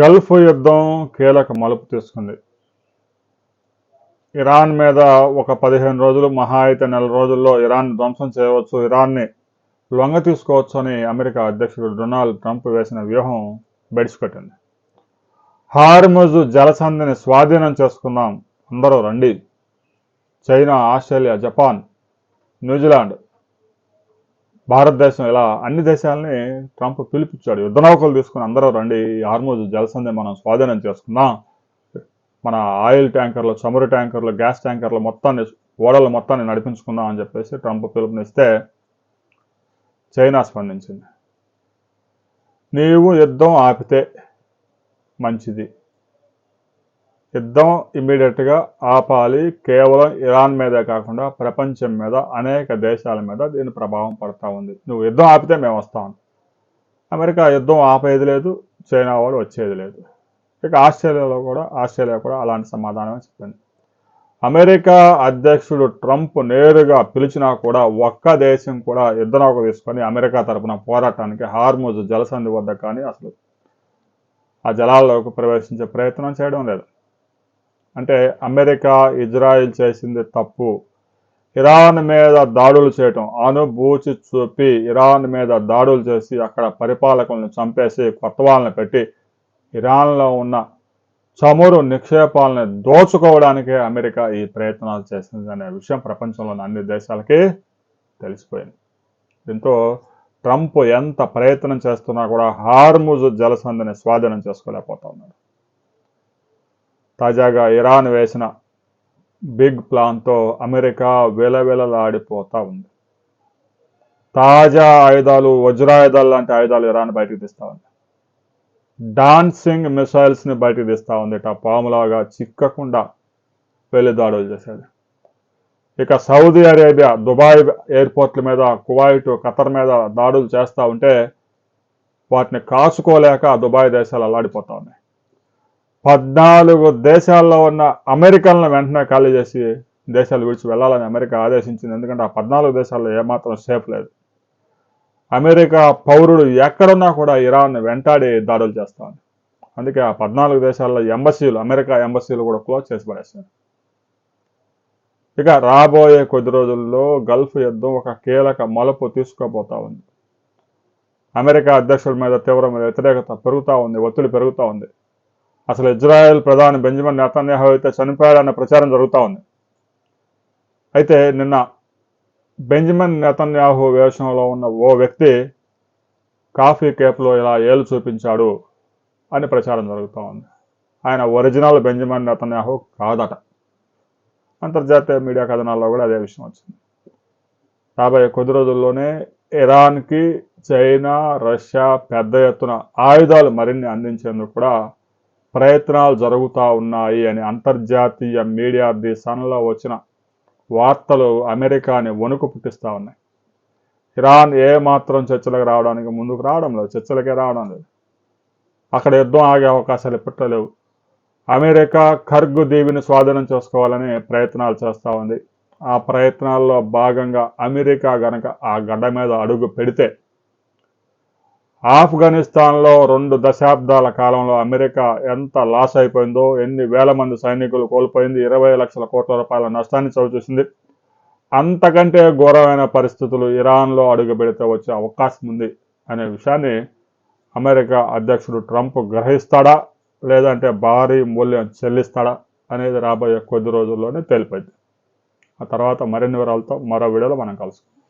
Gulf యుద్ధం కీలక మలుపు తీసుకుంది. ఇరాన్ మీద ఒక 15 రోజులు, మహా అయితే నెల రోజుల్లో ఇరాన్ ధ్వంసం చేయవచ్చు, ఇరాన్ని లొంగ తీసుకోవచ్చు అని అమెరికా అధ్యక్షుడు డొనాల్డ్ ట్రంప్ వేసిన వ్యూహం బెడిసిపెట్టింది. హార్ముజ్ జలసంధిని స్వాధీనం చేసుకుందాం, అందరూ రండి. చైనా, ఆస్ట్రేలియా, జపాన్, న్యూజిలాండ్, భారతదేశం ఇలా అన్ని దేశాలని ట్రంప్ పిలిపించాడు. యుద్ధ నౌకలు తీసుకుని అందరూ రండి, ఈ హార్ముజ్ జలసంధిని మనం స్వాధీనం చేసుకుందాం, మన ఆయిల్ ట్యాంకర్లు, చమురు ట్యాంకర్లు, గ్యాస్ ట్యాంకర్లు మొత్తాన్ని, ఓడలు మొత్తాన్ని నడిపించుకుందాం అని చెప్పేసి ట్రంప్ పిలుపునిస్తే చైనా స్పందించింది. నీవు యుద్ధం ఆపితే మంచిది, యుద్ధం ఇమ్మీడియట్గా ఆపాలి. కేవలం ఇరాన్ మీదే కాకుండా ప్రపంచం మీద అనేక దేశాల మీద దీని ప్రభావం పడతా ఉంది. నువ్వు యుద్ధం ఆపితే మేము వస్తాం. అమెరికా యుద్ధం ఆపేది లేదు, చైనా వాడు వచ్చేది లేదు. ఇక ఆస్ట్రేలియా కూడా అలాంటి సమాధానమే చెప్పింది. అమెరికా అధ్యక్షుడు ట్రంప్ నేరుగా పిలిచినా కూడా ఒక్క దేశం కూడా యుద్ధ నౌక తీసుకొని అమెరికా తరపున పోరాటానికి హార్ముజ్ జలసంధి వద్ద కానీ అసలు ఆ జలాల్లోకి ప్రవేశించే ప్రయత్నం చేయడం లేదు. అంటే అమెరికా, ఇజ్రాయిల్ చేసింది తప్పు. ఇరాన్ మీద దాడులు చేయటం, అనుభూతి చూపి ఇరాన్ మీద దాడులు చేసి అక్కడ పరిపాలకులను చంపేసి కొత్త వాళ్ళని పెట్టి ఇరాన్లో ఉన్న చమురు నిక్షేపాలను దోచుకోవడానికే అమెరికా ఈ ప్రయత్నాలు చేసింది అనే విషయం ప్రపంచంలోని అన్ని దేశాలకి తెలిసిపోయింది. దీంతో ట్రంప్ ఎంత ప్రయత్నం చేస్తున్నా కూడా హార్ముజ్ జలసంధిని స్వాధీనం చేసుకోలేకపోతా ఉన్నాడు. తాజాగా ఇరాన్ వేసిన బిగ్ ప్లాన్తో అమెరికా విలవిలలాడిపోతా ఉంది. తాజా ఆయుధాలు, వజ్రాయుధాలు లాంటి ఆయుధాలు ఇరాన్ బయటకు తీస్తా ఉంది. డాన్సింగ్ మిసైల్స్ని బయటకు తీస్తూ ఉంది. పాములాగా చిక్కకుండా వెళ్ళి దాడులు చేసేది. ఇక సౌదీ అరేబియా, దుబాయ్ ఎయిర్పోర్ట్ల మీద, కువైట్, ఖతర్ మీద దాడులు చేస్తూ ఉంటే వాటిని కాచుకోలేక దుబాయ్ దేశాలు అల్లాడిపోతూ ఉన్నాయి. 14 దేశాల్లో ఉన్న అమెరికన్లను వెంటనే ఖాళీ చేసి దేశాలు విడిచి వెళ్ళాలని అమెరికా ఆదేశించింది. ఎందుకంటే ఆ 14 దేశాల్లో ఏమాత్రం సేఫ్ లేదు. అమెరికా పౌరుడు ఎక్కడున్నా కూడా ఇరాన్ వెంటాడి దాడులు చేస్తాను. అందుకే ఆ 14 దేశాల్లో ఎంబసీలు, అమెరికా ఎంబసీలు కూడా క్లోజ్ చేసి పడేస్తారు. ఇక రాబోయే కొద్ది రోజుల్లో గల్ఫ్ యుద్ధం ఒక కీలక మలుపు తీసుకోబోతా ఉంది. అమెరికా అధ్యక్షుడి మీద తీవ్రమైన వ్యతిరేకత పెరుగుతూ ఉంది, ఒత్తిడి పెరుగుతూ ఉంది. అసలు ఇజ్రాయెల్ ప్రధాని బెంజమిన్ నెతన్యాహు అయితే చనిపోయాడన్న ప్రచారం జరుగుతూ ఉంది. అయితే నిన్న బెంజమిన్ నెతన్యాహు వేషంలో ఉన్న ఓ వ్యక్తి కాఫీ కేప్లో ఇలా ఏలు చూపించాడు అని ప్రచారం జరుగుతూ ఉంది. ఆయన ఒరిజినల్ బెంజమిన్ నెతన్యాహు కాదట. అంతర్జాతీయ మీడియా కథనాల్లో కూడా అదే విషయం వచ్చింది. రాబోయే కొద్ది రోజుల్లోనే ఇరాన్కి చైనా, రష్యా పెద్ద ఎత్తున ఆయుధాలు మరిన్ని అందించేందుకు కూడా ప్రయత్నాలు జరుగుతూ ఉన్నాయి అని అంతర్జాతీయ మీడియా ది సన్లో వచ్చిన వార్తలు అమెరికాని వణుకు పుట్టిస్తూ ఉన్నాయి. ఇరాన్ ఏమాత్రం చర్చలకు రావడానికి ముందుకు రావడం లేదు, చర్చలకే రావడం లేదు. అక్కడ యుద్ధం ఆగే అవకాశాలు పెట్టలేవు. అమెరికా ఖర్గు దీవిని స్వాధీనం చేసుకోవాలని ప్రయత్నాలు చేస్తూ ఉంది. ఆ ప్రయత్నాల్లో భాగంగా అమెరికా గనక ఆ గడ్డ మీద అడుగు పెడితే ఆఫ్ఘనిస్తాన్లో 2 దశాబ్దాల కాలంలో అమెరికా ఎంత లాస్ అయిపోయిందో, ఎన్ని వేల మంది సైనికులు కోల్పోయింది, 20 లక్షల కోట్ల రూపాయల నష్టాన్ని చవిచూసింది. అంతకంటే ఘోరమైన పరిస్థితులు ఇరాన్లో అడుగు పెడితే వచ్చే అవకాశం ఉంది అనే విషయాన్ని అమెరికా అధ్యక్షుడు ట్రంప్ గ్రహిస్తాడా, లేదంటే భారీ మూల్యం చెల్లిస్తాడా అనేది రాబోయే కొద్ది రోజుల్లోనే తేలిపోయింది. ఆ తర్వాత మరిన్ని వివరాలతో మరో వీడియోలో మనం కలుసుకుందాం.